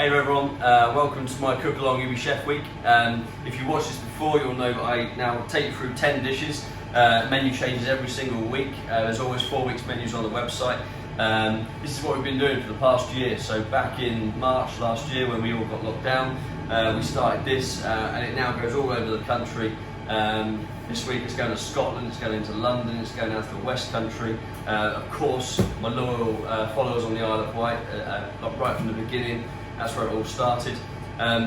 Hey everyone, welcome to my Cook Along UBChef week. If you watched this before, you'll know that I now take you through 10 dishes. Menu changes every single week. There's always 4 weeks menus on the website. This is what we've been doing for the past year. So back in March last year when we all got locked down, we started this and it now goes all over the country. This week it's going to Scotland, it's going into London, it's going out to the West Country. Of course, my loyal followers on the Isle of Wight, right from the beginning, that's where it all started.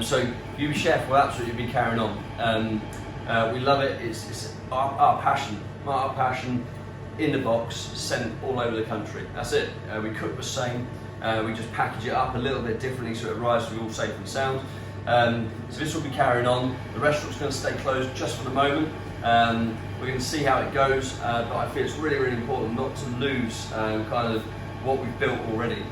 So UBChef will absolutely be carrying on. We love it, it's our passion. Our passion in the box, sent all over the country. That's it. We cook the same, we just package it up a little bit differently so it arrives to be all safe and sound. So this will be carrying on. The restaurant's going to stay closed just for the moment. We're going to see how it goes, but I feel it's really, really important not to lose kind of what we've built already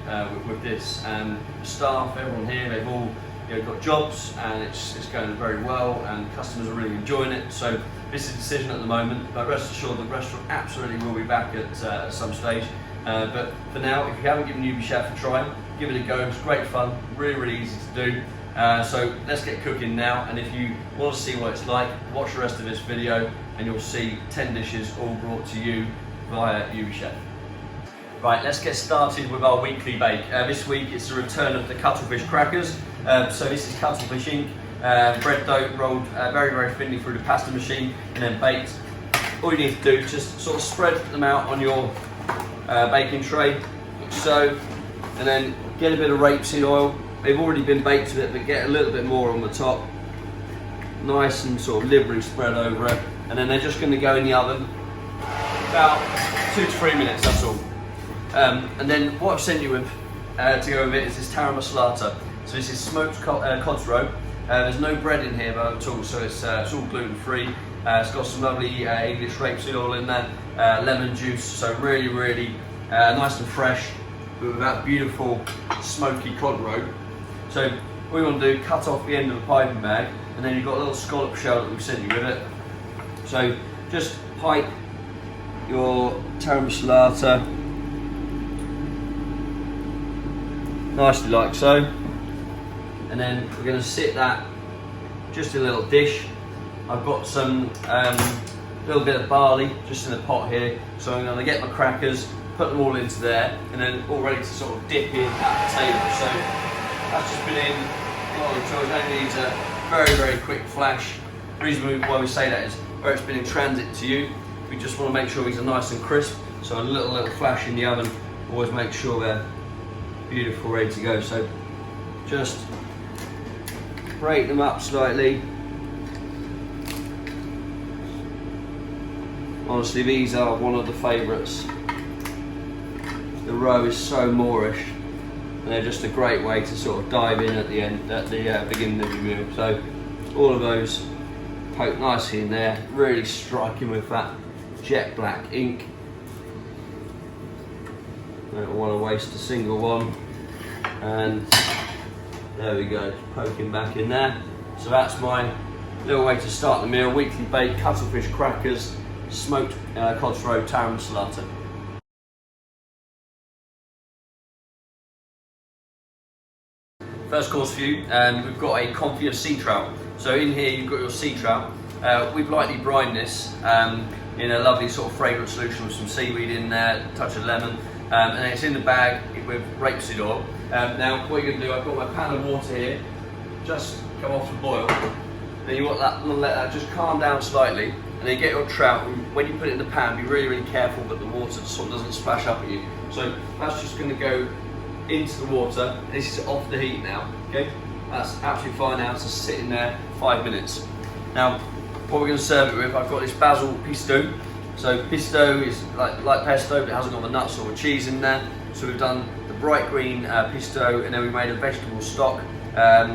with this. The staff, everyone here, they've all got jobs and it's going very well and customers are really enjoying it. So this is a decision at the moment, but rest assured the restaurant absolutely will be back at some stage. But for now, if you haven't given UBChef a try, give it a go. It's great fun, really, really easy to do. So let's get cooking now, and if you want to see what it's like, watch the rest of this video and you'll see 10 dishes all brought to you via UBChef. Right, let's get started with our weekly bake. This week it's the return of the Cuttlefish Crackers. So this is Cuttlefish Ink, bread dough rolled very, very thinly through the pasta machine and then baked. All you need to do is just sort of spread them out on your baking tray, like so, and then get a bit of rapeseed oil. They've already been baked with it, but get a little bit more on the top. Nice and sort of liberally spread over it. And then they're just going to go in the oven about 2 to 3 minutes, that's all. And then what I've sent you with to go with it is this Taramasalata. So this is smoked cod's roe. There's no bread in here at all, so it's all gluten-free. It's got some lovely English rapeseed oil in there, lemon juice, so really, really nice and fresh, but with that beautiful smoky cod roe. So what you want to do, cut off the end of the piping bag, and then you've got a little scallop shell that we've sent you with it. So just pipe your Taramasalata nicely like so, and then we're going to sit that just in a little dish. I've got some little bit of barley just in the pot here, so I'm going to get my crackers, put them all into there, and then all ready to sort of dip in at the table. So that's just been in, not the choice, only needs a very, very quick flash. The reason why we say that is where it's been in transit to you, we just want to make sure these are nice and crisp, so a little flash in the oven, always make sure they're beautiful, ready to go. So just break them up slightly. Honestly, these are one of the favourites. The roe is so Moorish, and they're just a great way to sort of dive in at the end, at the beginning of your meal. So all of those poke nicely in there, really striking with that jet black ink. Don't want to waste a single one, and there we go, poking back in there. So that's my little way to start the meal: weekly baked cuttlefish crackers, smoked cod's roe Taramasalata. First course for you, we've got a Confit of Sea Trout. So in here you've got your sea trout. We've lightly brined this in a lovely sort of fragrant solution with some seaweed in there, a touch of lemon, and it's in the bag with rapeseed oil. Now what you're going to do, I've got my pan of water here, just come off the boil. Then you want that, let that just calm down slightly, and then you get your trout, and when you put it in the pan, be really, really careful that the water sort of doesn't splash up at you. So that's just going to go into the water. This is off the heat now, okay? That's absolutely fine now, it's just sitting there 5 minutes. Now, what we're going to serve it with, I've got this basil pesto. So pesto is like pesto, but it hasn't got the nuts or the cheese in there. So we've done the bright green pesto, and then we made a vegetable stock,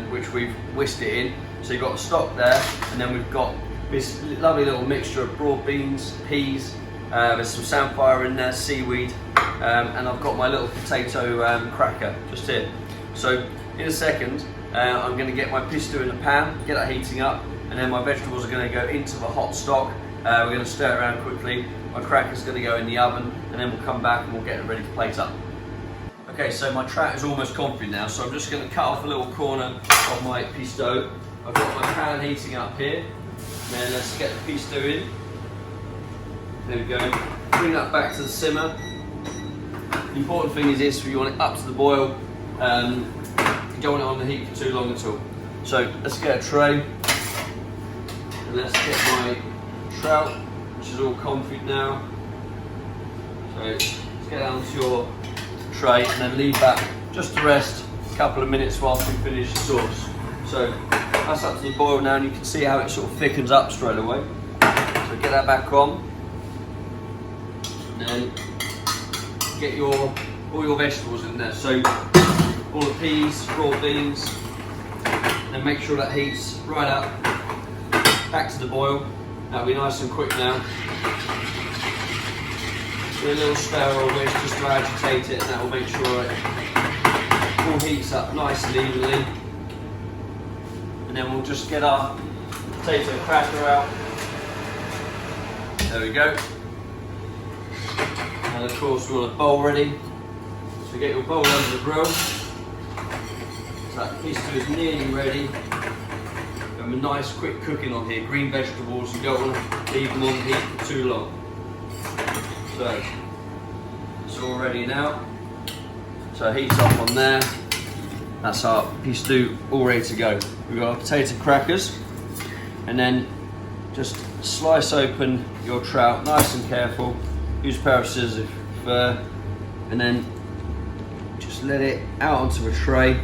which we've whisked it in. So you've got the stock there, and then we've got this lovely little mixture of broad beans, peas, there's some samphire in there, seaweed, and I've got my little potato cracker just here. So in a second, I'm going to get my pesto in the pan, get that heating up, and then my vegetables are going to go into the hot stock. We're going to stir it around quickly. My cracker's going to go in the oven, and then we'll come back and we'll get it ready to plate up. Okay, so my trout is almost confit now, so I'm just going to cut off a little corner of my pisto. I've got my pan heating up here. And then let's get the pisto in. There we go. Bring that back to the simmer. The important thing is this: you want it up to the boil. You don't want it on the heat for too long at all. So let's get a tray. And let's get my trout, which is all confit now. So let's get down to your tray and then leave that just to rest a couple of minutes whilst we finish the sauce. So that's up to the boil now, and you can see how it sort of thickens up straight away. So get that back on, and then get all your vegetables in there. So all the peas, raw beans, and make sure that heats right up, back to the boil. That'll be nice and quick now. Do a little stir of this just to agitate it, and that will make sure it all heats up nice and evenly. And then we'll just get our potato cracker out. There we go. And of course we've got a bowl ready. So get your bowl under the grill. So that pisto is nearly ready. And a nice quick cooking on here. Green vegetables, you don't want to leave them on the heat for too long. So it's all ready now. So heat's up on there. That's our pisto all ready to go. We've got our potato crackers, and then just slice open your trout, nice and careful. Use a pair of scissors if you prefer, and then just let it out onto a tray,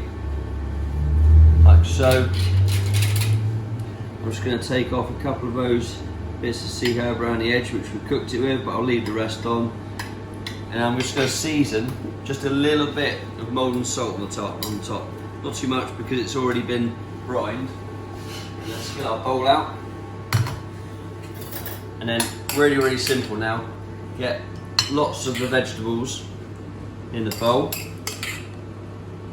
like so. I'm just going to take off a couple of those bits of sea herb around the edge, which we cooked it with, but I'll leave the rest on. And I'm just going to season just a little bit of molten salt on the top. Not too much because it's already been brined. Let's get our bowl out. And then really simple now. Get lots of the vegetables in the bowl.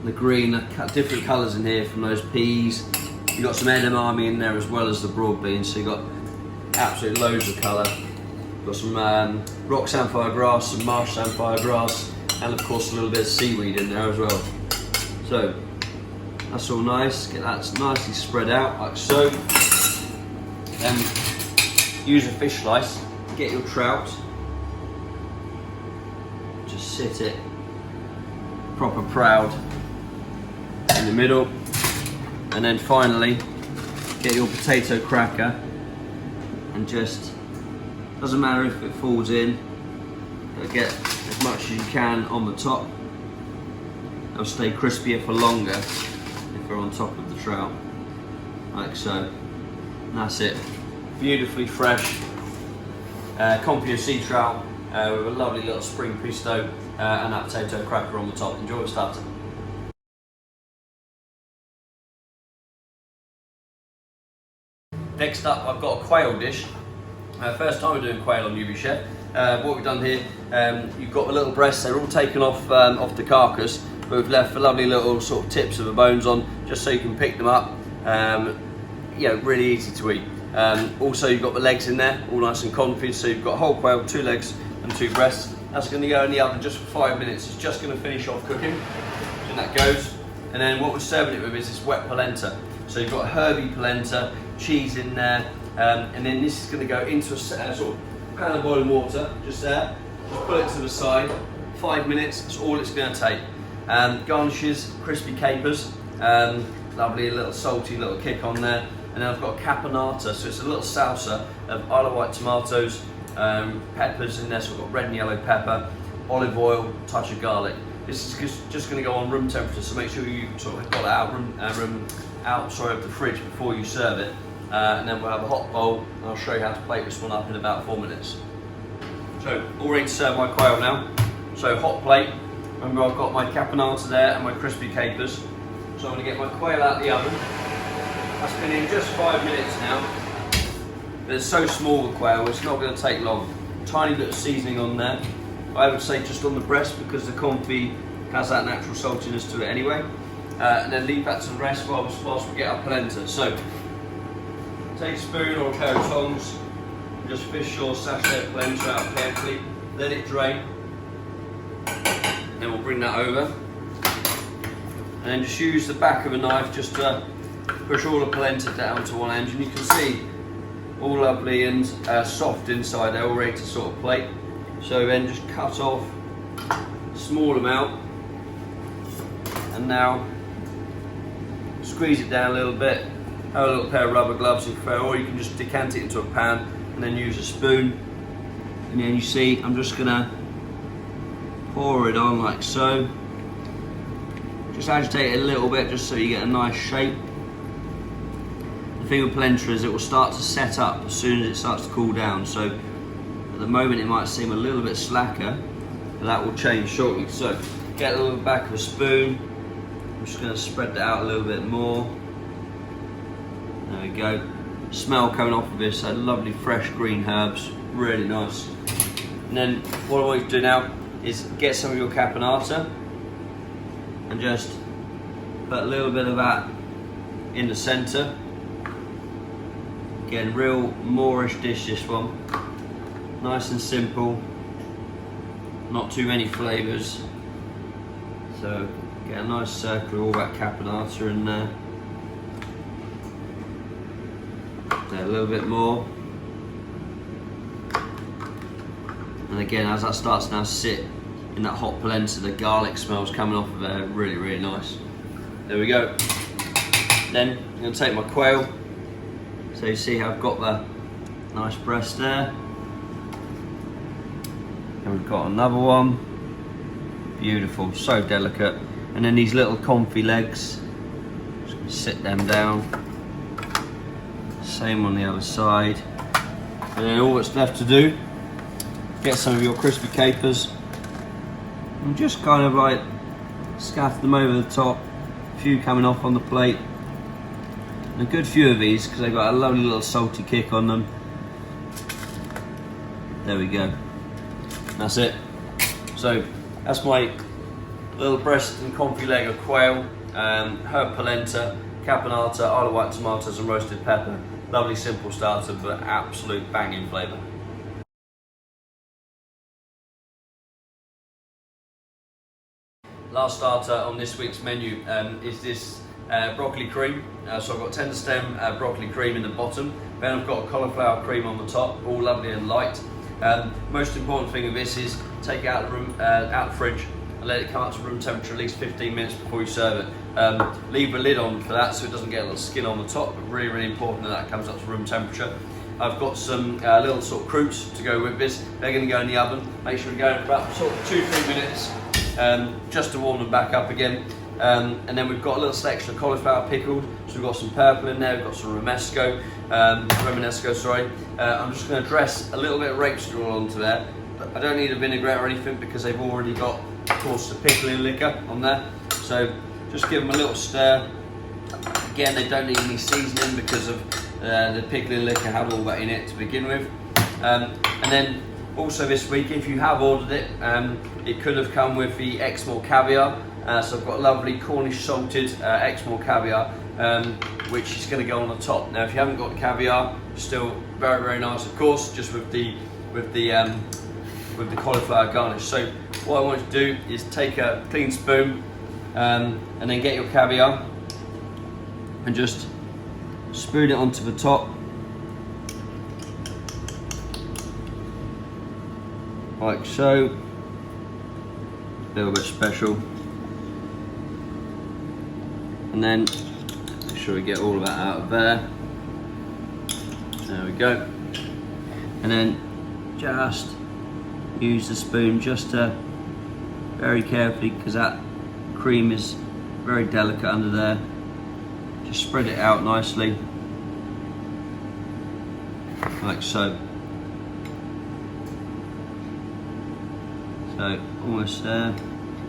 The green, different colours in here from those peas. You've got some edamame in there as well as the broad beans, so you've got absolutely loads of colour. Got some rock samphire grass, some marsh samphire grass, and of course a little bit of seaweed in there as well. So that's all nice. Get that nicely spread out like so. Then use a fish slice. Get your trout. Just sit it proper proud in the middle, and then finally get your potato cracker and just, doesn't matter if it falls in, but get as much as you can on the top. They'll stay crispier for longer if they're on top of the trout, like so. And that's it. Beautifully fresh Confit of Sea Trout with a lovely little spring pisto and that potato cracker on the top. Enjoy the starter. Next up, I've got a quail dish. First time we're doing quail on UBChef. What we've done here, you've got the little breasts, they're all taken off the carcass, but we've left the lovely little sort of tips of the bones on, just so you can pick them up. Really easy to eat. Also, you've got the legs in there, all nice and confit, so you've got whole quail, 2 legs and 2 breasts. That's going to go in the oven just for 5 minutes. It's just going to finish off cooking, and that goes. And then what we're serving it with is this wet polenta. So you've got herby polenta, cheese in there, and then this is going to go into a sort of pan of boiling water, just there. Just put it to the side. 5 minutes, that's all it's going to take. Garnishes, crispy capers, lovely little salty little kick on there. And then I've got caponata, so it's a little salsa of Isle of Wight tomatoes, peppers in there, so we've got red and yellow pepper, olive oil, touch of garlic. This is just going to go on room temperature, so make sure you sort of got it out of the fridge before you serve it. And then we'll have a hot bowl, and I'll show you how to plate this one up in about 4 minutes. So, all ready to serve my quail now. So, hot plate. Remember, I've got my caponata there and my crispy capers. So I'm going to get my quail out of the oven. That's been in just 5 minutes now. But it's so small, the quail, it's not going to take long. Tiny bit of seasoning on there. I would say just on the breast, because the confit has that natural saltiness to it anyway. And then leave that to the rest whilst we get our polenta. So, take a spoon or a pair of tongs, and just fish your sachet of polenta out carefully. Let it drain. Then we'll bring that over. and then just use the back of a knife just to push all the polenta down to one end, and you can see all lovely and soft inside, they're all ready to sort of plate. So then just cut off a small amount, and now squeeze it down a little bit. Have a little pair of rubber gloves if you prefer, or you can just decant it into a pan and then use a spoon. And then you see I'm just gonna pour it on like so. Just agitate it a little bit just so you get a nice shape. The thing with polenta is it will start to set up as soon as it starts to cool down. So at the moment it might seem a little bit slacker, but that will change shortly. So get a little back of a spoon. I'm just going to spread that out a little bit more. There we go. Smell coming off of this, lovely fresh green herbs, really nice. And then what I want you to do now is get some of your caponata and just put a little bit of that in the centre. Again, real Moorish dish this one. Nice and simple, not too many flavours. So get a nice circle of all that caponata in there. A little bit more. And again, as that starts to now sit in that hot polenta, the garlic smells coming off of there, really, really nice. There we go. Then I'm going to take my quail. So you see how I've got the nice breast there. And we've got another one. Beautiful, so delicate. And then these little confit legs. Just going to sit them down. Same on the other side. And then all that's left to do, get some of your crispy capers and just kind of like scatter them over the top. A few coming off on the plate. And a good few of these because they've got a lovely little salty kick on them. There we go. That's it. So that's my little breast and confit leg of quail, herb polenta, caponata, Isle of white tomatoes and roasted pepper. Lovely simple starter, but absolute banging flavour. Last starter on this week's menu is this broccoli cream. So I've got Tenderstem broccoli cream in the bottom, then I've got cauliflower cream on the top, all lovely and light. Most important thing of this is take it out of the room, out the fridge, and let it come up to room temperature at least 15 minutes before you serve it. Leave a lid on for that so it doesn't get a little skin on the top, but really, really important that that comes up to room temperature. I've got some little sort of croûtes to go with this. They're going to go in the oven. Make sure we go in for about sort of 2-3 minutes just to warm them back up again. And then we've got a little selection of cauliflower pickled. So we've got some purple in there, we've got some romanesco, I'm just going to dress a little bit of rape straw onto there. But I don't need a vinaigrette or anything because they've already got, of course, the pickling liquor on there. So just give them a little stir. Again, they don't need any seasoning because of the pickling liquor had all that in it to begin with. And then also this week, if you have ordered it, it could have come with the Exmoor caviar. So I've got lovely Cornish salted Exmoor caviar, which is going to go on the top. Now, if you haven't got the caviar, still very, very nice, of course, just with the cauliflower garnish. So what I want you to do is take a clean spoon and then get your caviar and just spoon it onto the top. Like so. A little bit special. And then make sure we get all of that out of there. There we go. And then just use the spoon just to very carefully, because that cream is very delicate under there. Just spread it out nicely, like so. So almost there.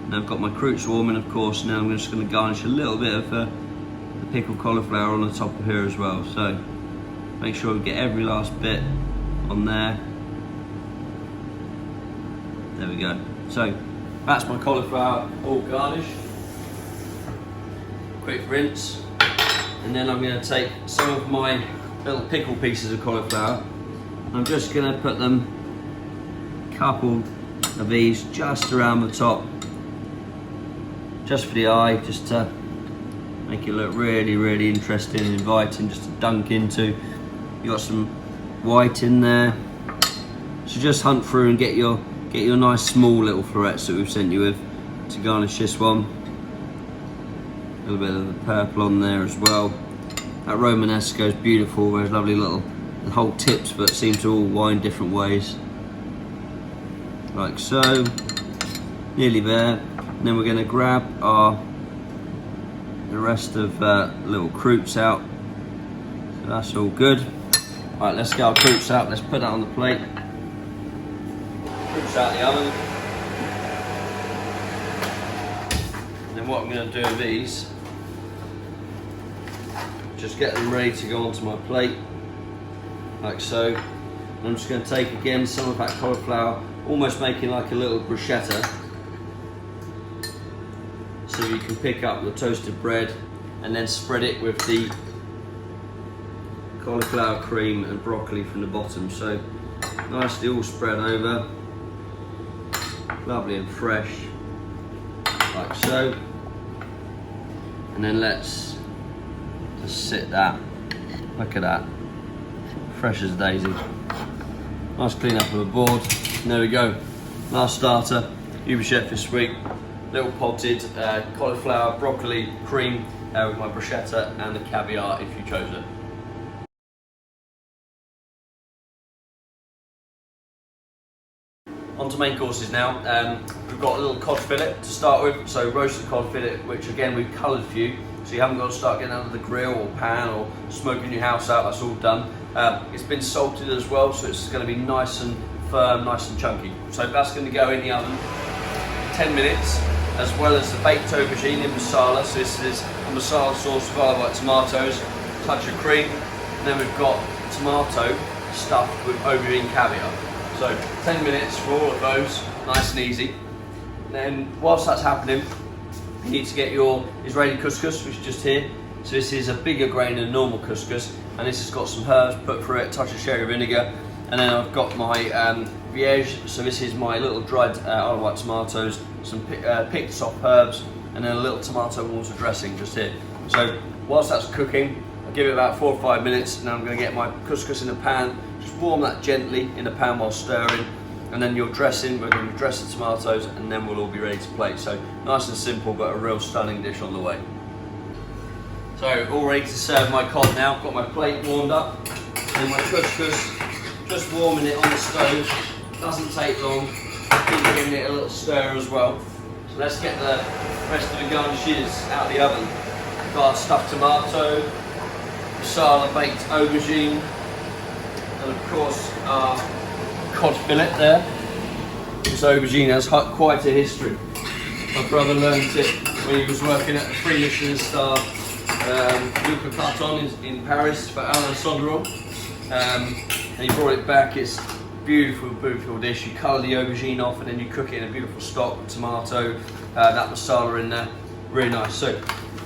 And I've got my croûtes warming, of course. Now I'm just going to garnish a little bit of the pickled cauliflower on the top of here as well. So make sure we get every last bit on there. There we go. So that's my cauliflower all garnished. Quick rinse. And then I'm going to take some of my little pickle pieces of cauliflower. I'm just going to put them, a couple of these just around the top, just for the eye, just to Make it look really, really interesting and inviting just to dunk into. You got some white in there. So just hunt through and get your nice small little florets that we've sent you with to garnish this one. A little bit of the purple on there as well. That Romanesco is beautiful. There's lovely little the whole tips, but seem to all wind different ways. Like so. Nearly there. And then we're going to grab the rest of little croûtes out. So that's all good. Right, let's get our croûtes out. Let's put that on the plate. Croûtes out the oven. And then what I'm going to do with these, just get them ready to go onto my plate, like so. And I'm just going to take again some of that cauliflower, almost making like a little bruschetta. So you can pick up the toasted bread and then spread it with the cauliflower cream and broccoli from the bottom. So nicely all spread over, lovely and fresh, like so. And then let's just sit that, look at that, fresh as a daisy. Nice clean up of the board. And there we go, last starter, UBChef this week. Little potted cauliflower, broccoli, cream with my bruschetta and the caviar if you chose it. On to main courses now. We've got a little cod fillet to start with. So roasted cod fillet, which again we've coloured for you. So you haven't got to start getting out of the grill or pan or smoking your house out, that's all done. It's been salted as well, so it's going to be nice and firm, nice and chunky. So that's going to go in the oven 10 minutes. As well as the baked aubergine in masala. So this is a masala sauce with white tomatoes, touch of cream, and then we've got tomato stuffed with aubergine caviar. So 10 minutes for all of those, nice and easy. And then whilst that's happening, you need to get your Israeli couscous, which is just here. So this is a bigger grain than normal couscous, and this has got some herbs put through it, touch of sherry vinegar. And then I've got my viège, so this is my little dried white tomatoes, some picked soft herbs, and then a little tomato water dressing just here. So whilst that's cooking, I'll give it about 4 or 5 minutes, and then I'm going to get my couscous in a pan, just warm that gently in the pan while stirring, and then your dressing, we're going to dress the tomatoes, and then we'll all be ready to plate. So nice and simple, but a real stunning dish on the way. So all ready to serve my cod now. I've got my plate warmed up, and my couscous, just warming it on the stove. Doesn't take long. Keep giving it a little stir as well. So let's get the rest of the garnishes out of the oven. We've got our stuffed tomato, masala baked aubergine, and of course our cod fillet there. This aubergine has quite a history. My brother learned it when he was working at the 3 Michelin star Luca Carton in Paris for Alain Sonderon. And he brought it back. It's beautiful, beautiful dish. You colour the aubergine off and then you cook it in a beautiful stock with tomato, that masala in there, really nice. So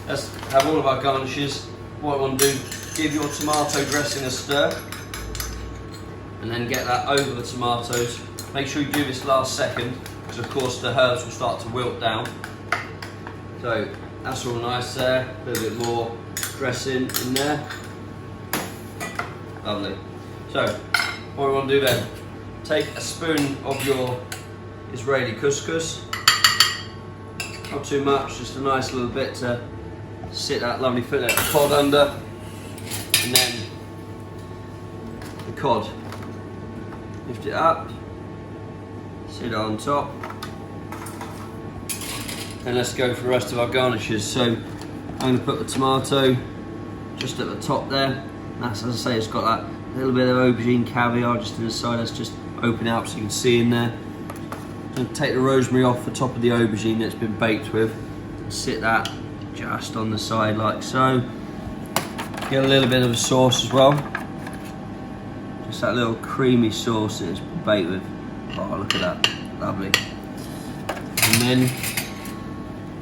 let's have all of our garnishes. What I want to do, give your tomato dressing a stir and then get that over the tomatoes. Make sure you do this last second because of course the herbs will start to wilt down. So that's all nice there, a little bit more dressing in there. Lovely. So what we want to do then, take a spoon of your Israeli couscous, not too much, just a nice little bit to sit that lovely fillet of cod under, and then the cod. Lift it up, sit it on top, and let's go for the rest of our garnishes. So I'm going to put the tomato just at the top there. That's, as I say, it's got that little bit of aubergine caviar just in the side. Let's just open it up so you can see in there. I'm going to take the rosemary off the top of the aubergine that's been baked with and sit that just on the side like so. Get a little bit of a sauce as well. Just that little creamy sauce that it's been baked with. Oh, look at that. Lovely. And then,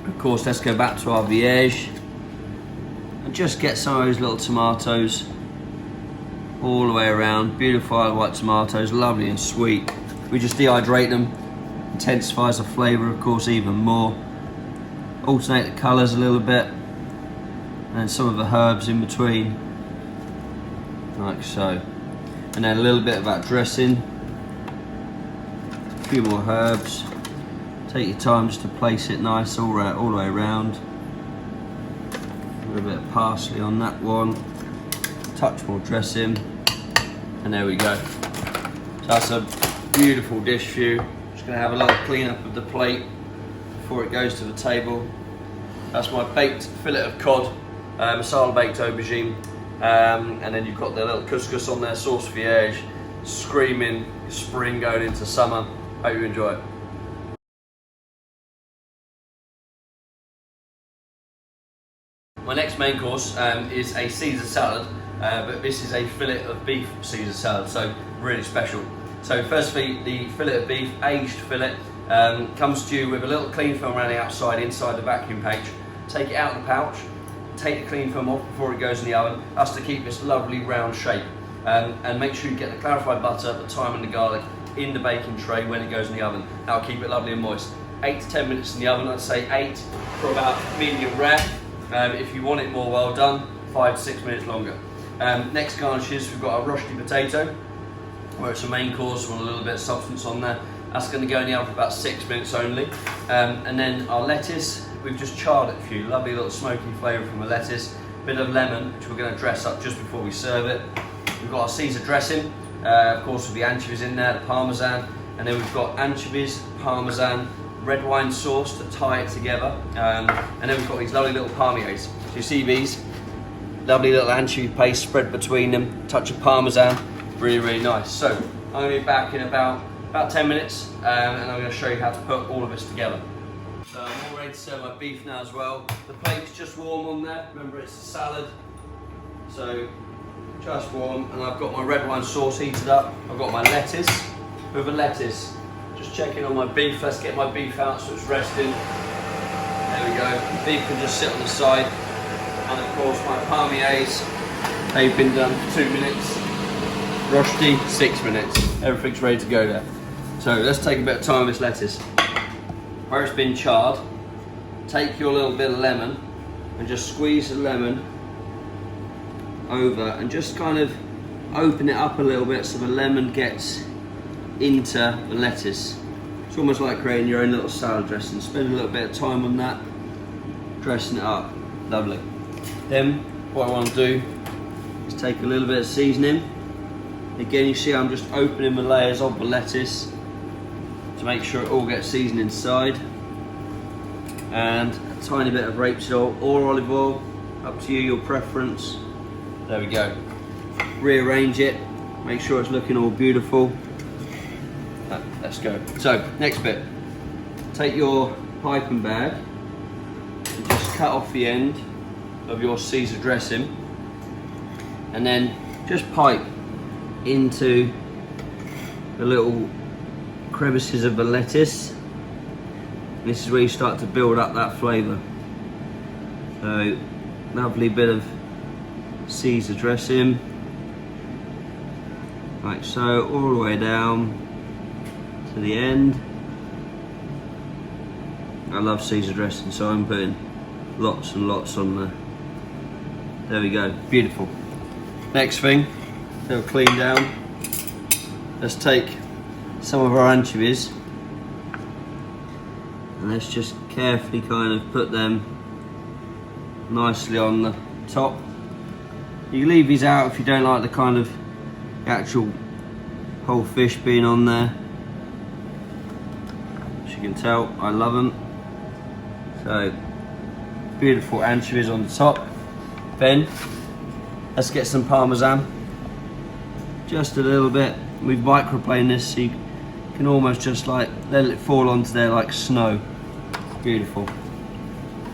of course, let's go back to our viège and just get some of those little tomatoes all the way around. Beautiful white tomatoes, lovely and sweet. We just dehydrate them, intensifies the flavour of course even more. Alternate the colours a little bit. and some of the herbs in between, like so. And then a little bit of that dressing, a few more herbs. Take your time just to place it nice all the way around. A little bit of parsley on that one, touch more dressing, and there we go. So that's a beautiful dish for you. Just going to have a little clean up of the plate before it goes to the table. That's my baked fillet of cod, masala baked aubergine, and then you've got the little couscous on there, sauce vierge, screaming spring going into summer. Hope you enjoy it. My next main course is a Caesar salad, but this is a fillet of beef Caesar salad, so really special. So firstly, the fillet of beef, aged fillet, comes to you with a little cling film around the outside inside the vacuum pouch. Take it out of the pouch, take the cling film off before it goes in the oven. That's to keep this lovely round shape. And make sure you get the clarified butter, the thyme and the garlic in the baking tray when it goes in the oven. That'll keep it lovely and moist. 8 to 10 minutes in the oven, I'd say 8 for about medium rare. If you want it more well done, 5 to 6 minutes longer. Next garnishes, we've got our roasted potato, where it's a main course with a little bit of substance on there. That's going to go in the oven for about 6 minutes only. And then our lettuce, we've just charred it for you. Lovely little smoky flavour from the lettuce. Bit of lemon, which we're going to dress up just before we serve it. We've got our Caesar dressing, of course with the anchovies in there, the parmesan. And then we've got anchovies, parmesan, red wine sauce to tie it together. And then we've got these lovely little palmiers. So you see these? Lovely little anchovy paste spread between them, touch of parmesan, really, really nice. So I'm going to be back in about 10 minutes and I'm going to show you how to put all of this together. So I'm all ready to serve my beef now as well. The plate's just warm on there, remember it's a salad. So just warm, and I've got my red wine sauce heated up. I've got my lettuce. With the lettuce, just checking on my beef. Let's get my beef out so it's resting. There we go. The beef can just sit on the side. And of course my palmiers, they've been done for 2 minutes. Rosti, 6 minutes. Everything's ready to go there. So let's take a bit of time with this lettuce. Where it's been charred, take your little bit of lemon and just squeeze the lemon over and just kind of open it up a little bit so the lemon gets into the lettuce. It's almost like creating your own little salad dressing. Spend a little bit of time on that, dressing it up. Lovely. Then what I want to do is take a little bit of seasoning. Again, you see I'm just opening the layers of the lettuce to make sure it all gets seasoned inside. And a tiny bit of rapeseed oil or olive oil, up to you, your preference. There we go. Rearrange it, make sure it's looking all beautiful. Let's go. So, next bit. Take your piping bag and just cut off the end of your Caesar dressing, and then just pipe into the little crevices of the lettuce. This is where you start to build up that flavour. So, lovely bit of Caesar dressing, like so, all the way down to the end. I love Caesar dressing, so I'm putting lots and lots on there. There we go, beautiful. Next thing, they'll clean down. Let's take some of our anchovies and let's just carefully kind of put them nicely on the top. You can leave these out if you don't like the kind of actual whole fish being on there. As you can tell, I love them. So, beautiful anchovies on the top. Then, let's get some parmesan. Just a little bit. We've microplaned this so you can almost just like let it fall onto there like snow. Beautiful.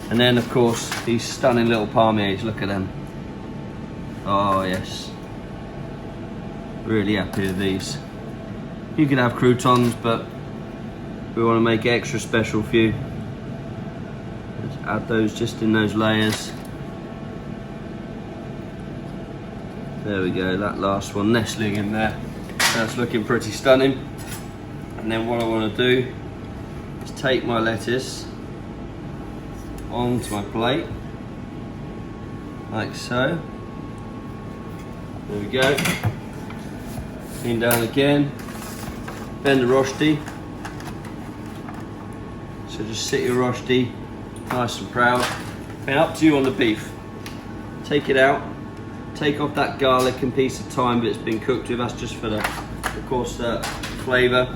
And then of course, these stunning little palmiers, look at them. Oh yes. Really happy with these. You can have croutons, but we want to make it extra special for you. Let's add those just in those layers. There we go, that last one nestling in there. That's looking pretty stunning. And then what I want to do is take my lettuce onto my plate. like so. There we go. Lean down again. Bend the rosti. So just sit your rosti nice and proud. Then up to you on the beef. Take it out. Take off that garlic and piece of thyme that's been cooked with. That's just for the, of course, the flavour.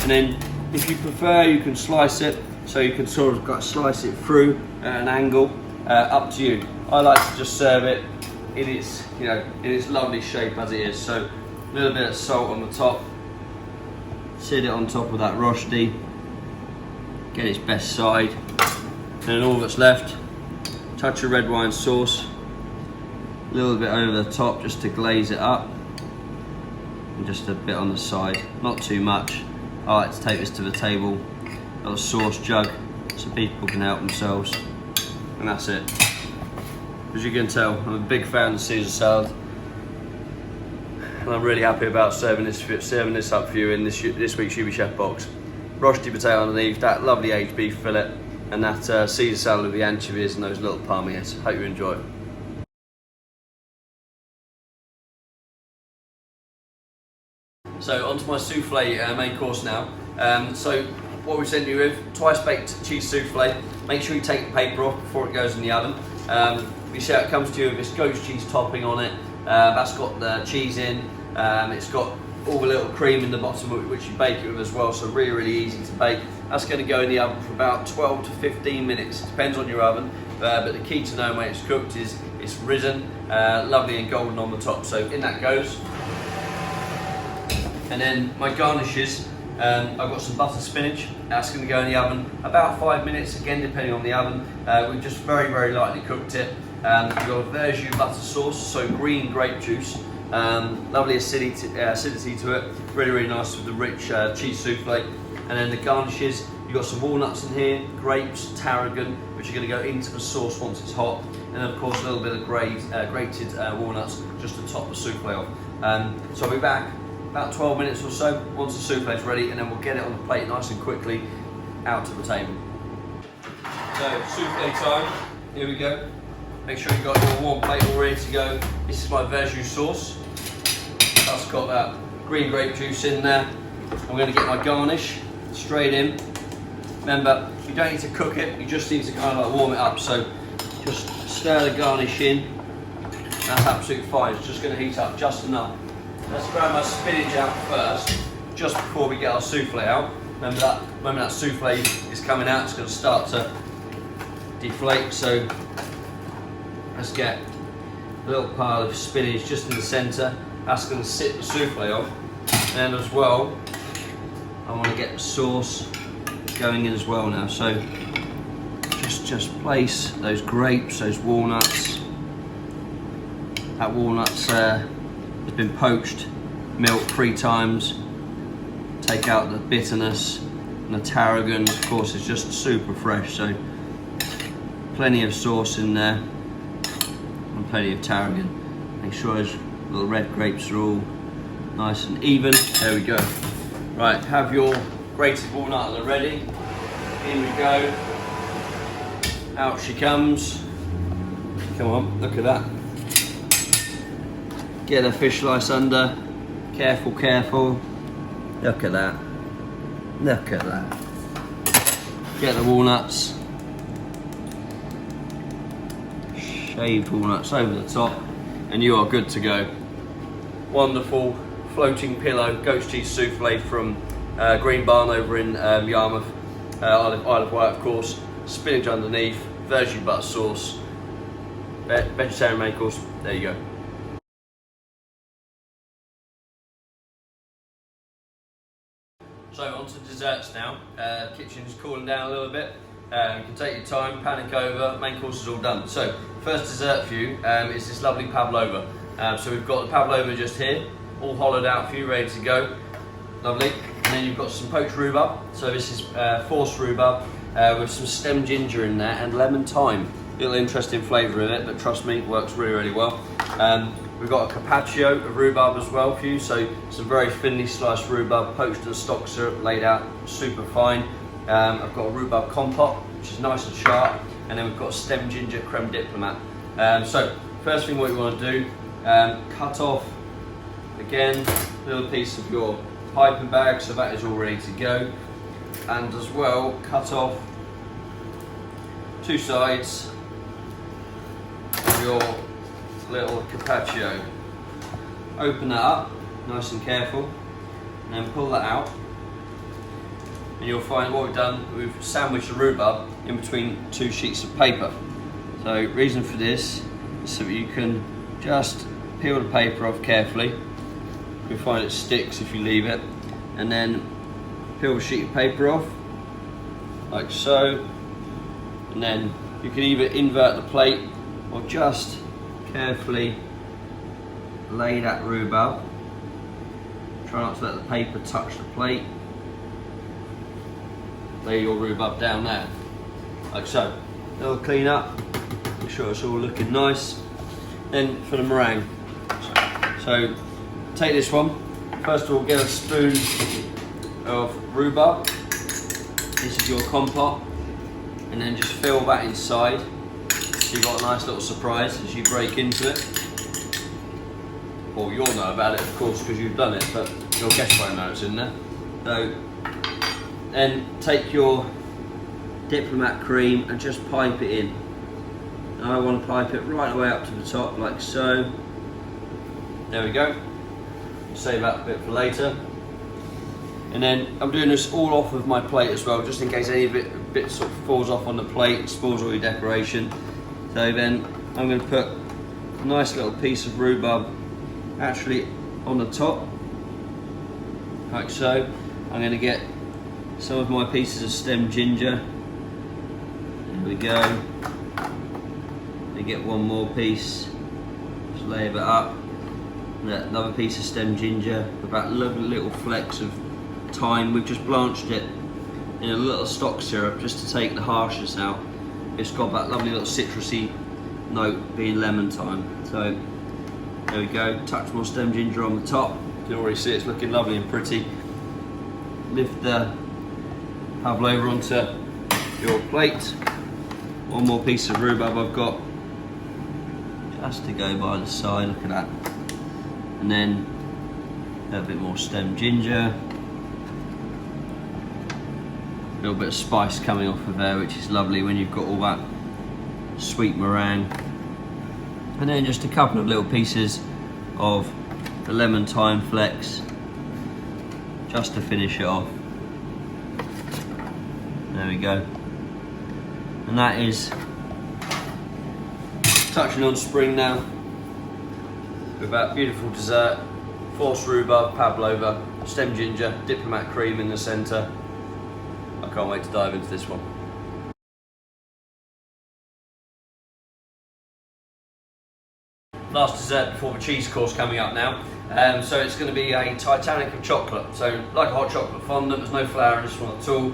And then, if you prefer, you can slice it. So you can sort of slice it through at an angle. Up to you. I like to just serve it in its, in its lovely shape as it is. So a little bit of salt on the top. Sit it on top of that rosti. Get its best side. And then all that's left, touch of red wine sauce. A little bit over the top just to glaze it up. And just a bit on the side, not too much. I like to take this to the table. Got a sauce jug so people can help themselves. And that's it. As you can tell, I'm a big fan of Caesar salad. And I'm really happy about serving this up for you in this week's UBChef box. Roasted potato underneath, that lovely aged beef fillet, and that Caesar salad with the anchovies and those little palmiers. Hope you enjoy. So onto my souffle main course now. So what we sent you with, twice baked cheese souffle. Make sure you take the paper off before it goes in the oven. You see how it comes to you with this goat's cheese topping on it. That's got the cheese in. It's got all the little cream in the bottom which you bake it with as well, so really, really easy to bake. That's going to go in the oven for about 12 to 15 minutes. Depends on your oven, but the key to knowing when it's cooked is it's risen, lovely and golden on the top. So in that goes. And then my garnishes, I've got some butter spinach. That's going to go in the oven about 5 minutes, again depending on the oven. We've just very, very lightly cooked it. We've got a verjus butter sauce, so green grape juice. Lovely acidity to it, really, really nice with the rich cheese souffle. And then the garnishes, you've got some walnuts in here, grapes, tarragon, which are going to go into the sauce once it's hot. And then of course a little bit of grated walnuts just to top the souffle off. So I'll be back about 12 minutes or so once the souffle is ready, and then we'll get it on the plate nice and quickly out to the table. So souffle time, here we go. Make sure you've got your warm plate all ready to go. This is my verjus sauce. That's got that green grape juice in there. I'm going to get my garnish straight in. Remember, you don't need to cook it, you just need to kind of like warm it up. So just stir the garnish in. That's absolutely fine, it's just going to heat up just enough. Let's grab my spinach out first, just before we get our souffle out. Remember that, when that souffle is coming out, it's going to start to deflate. So let's get a little pile of spinach just in the centre. That's going to sit the souffle on. And as well, I want to get the sauce going in as well now. So just place those grapes, those walnuts. That walnuts has been poached, milked 3 times. Take out the bitterness, and the tarragon, of course, is just super fresh. So plenty of sauce in there. Plenty of tarragon. Make sure those little red grapes are all nice and even. There we go. Right, have your grated walnut ready. In we go. Out she comes. Come on, look at that. Get the fish slice under. Careful, careful. Look at that. Look at that. Get the walnuts. Shaved walnuts over the top, and you are good to go. Wonderful floating pillow goat's cheese souffle from Green Barn over in Yarmouth, Isle of Wight, of course. Spinach underneath, verjus butter sauce, vegetarian main course. There you go. So on to desserts now. Kitchen's cooling down a little bit. You can take your time, panic over, main course is all done. So, first dessert for you is this lovely Pavlova. So we've got the Pavlova just here, all hollowed out for you, ready to go. Lovely. And then you've got some poached rhubarb. So this is forced rhubarb with some stem ginger in there and lemon thyme. Little interesting flavour in it, but trust me, it works really, really well. We've got a carpaccio of rhubarb as well for you. So some very thinly sliced rhubarb, poached in stock syrup, laid out super fine. I've got a rhubarb compote, which is nice and sharp, and then we've got stem ginger creme diplomat. So first thing what you want to do, cut off again a little piece of your piping bag, so that is all ready to go, and as well cut off 2 sides of your little carpaccio. Open that up nice and careful, and then pull that out, and you'll find what we've done, we've sandwiched the rhubarb in between 2 sheets of paper. So reason for this is so that you can just peel the paper off carefully. You'll find it sticks if you leave it, and then peel the sheet of paper off like so, and then you can either invert the plate or just carefully lay that rhubarb. Try not to let the paper touch the plate. Lay your rhubarb down there like so. It'll clean up, make sure it's all looking nice. Then for the meringue, so take this one. First of all, get a spoon of rhubarb. This is your compote, and then just fill that inside. So you've got a nice little surprise as you break into it. Well, you'll know about it, of course, because you've done it, but your guest won't know it's in there. So then take your diplomat cream and just pipe it in. And I want to pipe it right the way up to the top, like so. There we go. Save that bit for later. And then I'm doing this all off of my plate as well, just in case any bit sort of falls off on the plate and spoils all your decoration. So then I'm going to put a nice little piece of rhubarb actually on the top, like so. I'm going to get some of my pieces of stem ginger. There we go. Get one more piece, just lay it up, and another piece of stem ginger, about lovely little flecks of thyme. We've just blanched it in a little stock syrup just to take the harshness out. It's got that lovely little citrusy note, being lemon thyme. So there we go, touch more stem ginger on the top. You can already see it's looking lovely and pretty. Lift the pavlova onto your plate. One more piece of rhubarb I've got just to go by the side, look at that. And then a bit more stem ginger. A little bit of spice coming off of there, which is lovely when you've got all that sweet meringue. And then just a couple of little pieces of the lemon thyme flecks, just to finish it off. There we go. And that is touching on spring now with that beautiful dessert. Forced rhubarb, pavlova, stem ginger, diplomat cream in the centre. I can't wait to dive into this one. Last dessert before the cheese course coming up now. So it's going to be a Titanic of chocolate. So like a hot chocolate fondant, there's no flour in this one at all.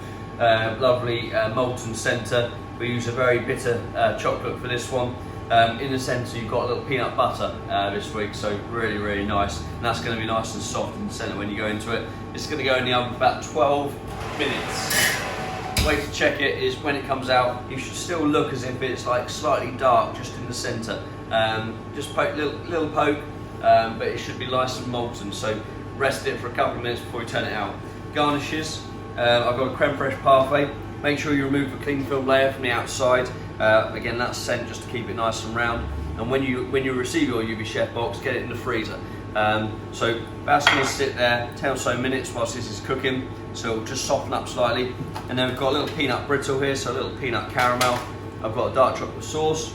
Lovely molten centre. We use a very bitter chocolate for this one. In the centre you've got a little peanut butter this week, so really, really nice. And that's going to be nice and soft in the centre when you go into it. It's going to go in the oven for about 12 minutes. The way to check it is when it comes out, you should still look as if it's like slightly dark just in the centre. Just poke, little poke, but it should be nice and molten, so rest it for a couple of minutes before you turn it out. Garnishes, I've got a creme fraiche parfait. Make sure you remove the cling film layer from the outside. Again, that's sent just to keep it nice and round. And when you receive your UBChef box, get it in the freezer. So that's going to sit there 10 or so minutes whilst this is cooking, so it'll just soften up slightly. And then we've got a little peanut brittle here, so a little peanut caramel. I've got a dark chocolate sauce,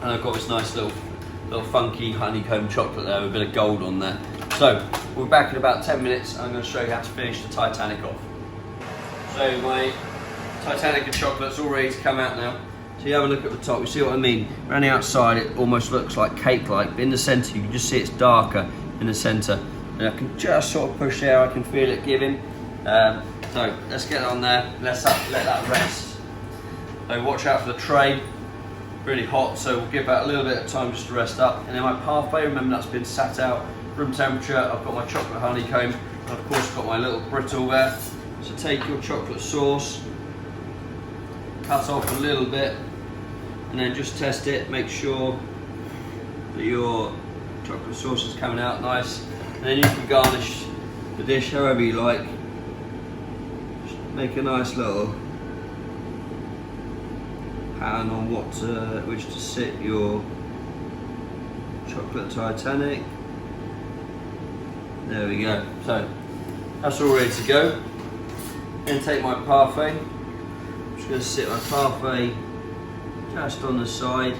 and I've got this nice little funky honeycomb chocolate there with a bit of gold on there. So we'll be back in about 10 minutes. I'm going to show you how to finish the Titanic off. So my Titanic and chocolate's all ready to come out now. So you have a look at the top, you see what I mean? Around the outside it almost looks like cake-like, but in the centre you can just see it's darker in the centre. And I can just sort of push there, I can feel it giving. So let's get it on there, let that rest. So watch out for the tray, really hot, so we'll give that a little bit of time just to rest up. And then my parfait, remember that's been sat out room temperature. I've got my chocolate honeycomb, and of course got my little brittle there. So take your chocolate sauce, cut off a little bit, and then just test it, make sure that your chocolate sauce is coming out nice, and then you can garnish the dish however you like. Just make a nice little pan on which to sit your chocolate Titanic. There we go. So that's all ready to go. Then take my parfait. I'm just going to sit my parfait just on the side,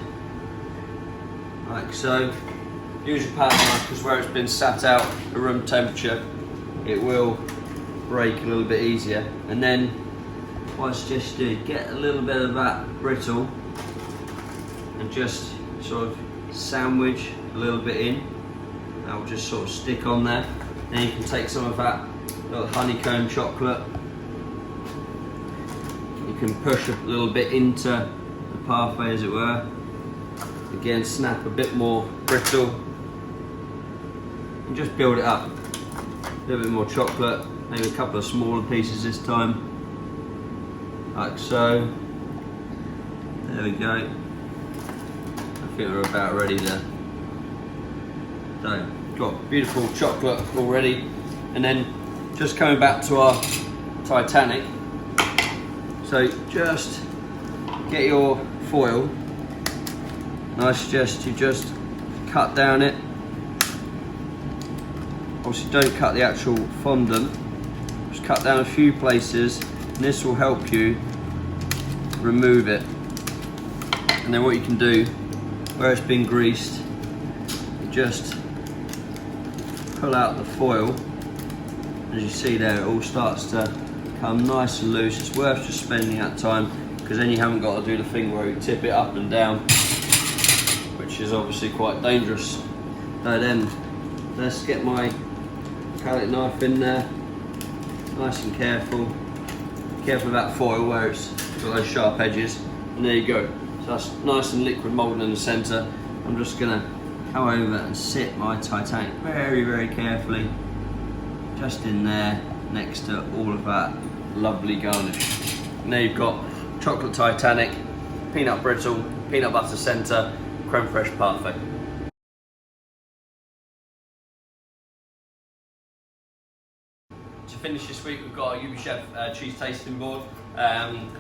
like so. Use a palette knife because where it's been sat out at room temperature, it will break a little bit easier. And then what I suggest you do, get a little bit of that brittle and just sort of sandwich a little bit in. That will just sort of stick on there. Then you can take some of that little honeycomb chocolate. You can push a little bit into the parfait, as it were. Again, snap a bit more brittle and just build it up. A little bit more chocolate, maybe a couple of smaller pieces this time, like so. There we go. I think we're about ready there. So, got beautiful chocolate already, and then just coming back to our Titanic. So just get your foil, and I suggest you just cut down it. Obviously don't cut the actual fondant, just cut down a few places, and this will help you remove it. And then what you can do, where it's been greased, you just pull out the foil. As you see there, it all starts to come nice and loose. It's worth just spending that time, because then you haven't got to do the thing where you tip it up and down, which is obviously quite dangerous. So then, let's get my palette knife in there, nice and careful. Careful about foil where it's got those sharp edges, and there you go. So that's nice and liquid moulding in the centre. I'm just gonna come over and sit my Titanic very, very carefully, just in there, next to all of that lovely garnish. And there you've got chocolate Titanic, peanut brittle, peanut butter centre, creme fraiche parfait. To finish this week, we've got our UBChef cheese tasting board.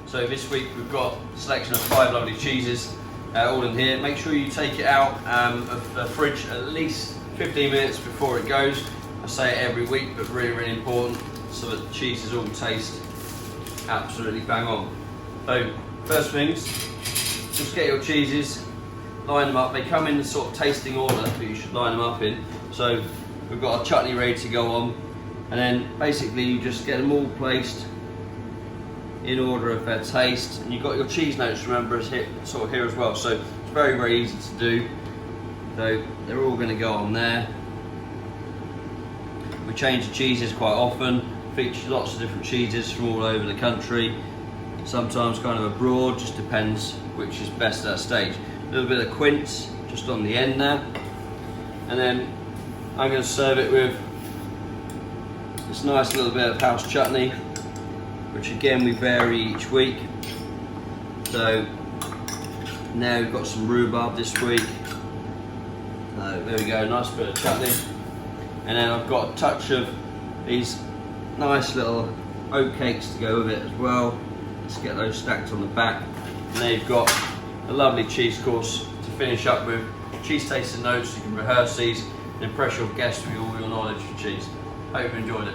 So this week we've got a selection of 5 lovely cheeses, all in here. Make sure you take it out of the fridge at least 15 minutes before it goes. I say it every week, but really, really important, so that the cheeses all taste absolutely bang on. So first things, just get your cheeses, line them up. They come in the sort of tasting order that you should line them up in. So we've got our chutney ready to go on, and then basically you just get them all placed in order of their taste. And you've got your cheese notes, remember, is here, sort of here as well. So it's very, very easy to do. So they're all going to go on there. We change the cheeses quite often, feature lots of different cheeses from all over the country, sometimes kind of abroad, just depends which is best at that stage. A little bit of quince just on the end there, and then I'm going to serve it with this nice little bit of house chutney, which again we vary each week. So now we've got some rhubarb this week. So there we go, nice bit of chutney. And then I've got a touch of these nice little oat cakes to go with it as well. Let's get those stacked on the back. And then you've got a lovely cheese course to finish up with. Cheese tasting notes, you can rehearse these and impress your guests with all your knowledge of cheese. Hope you enjoyed it.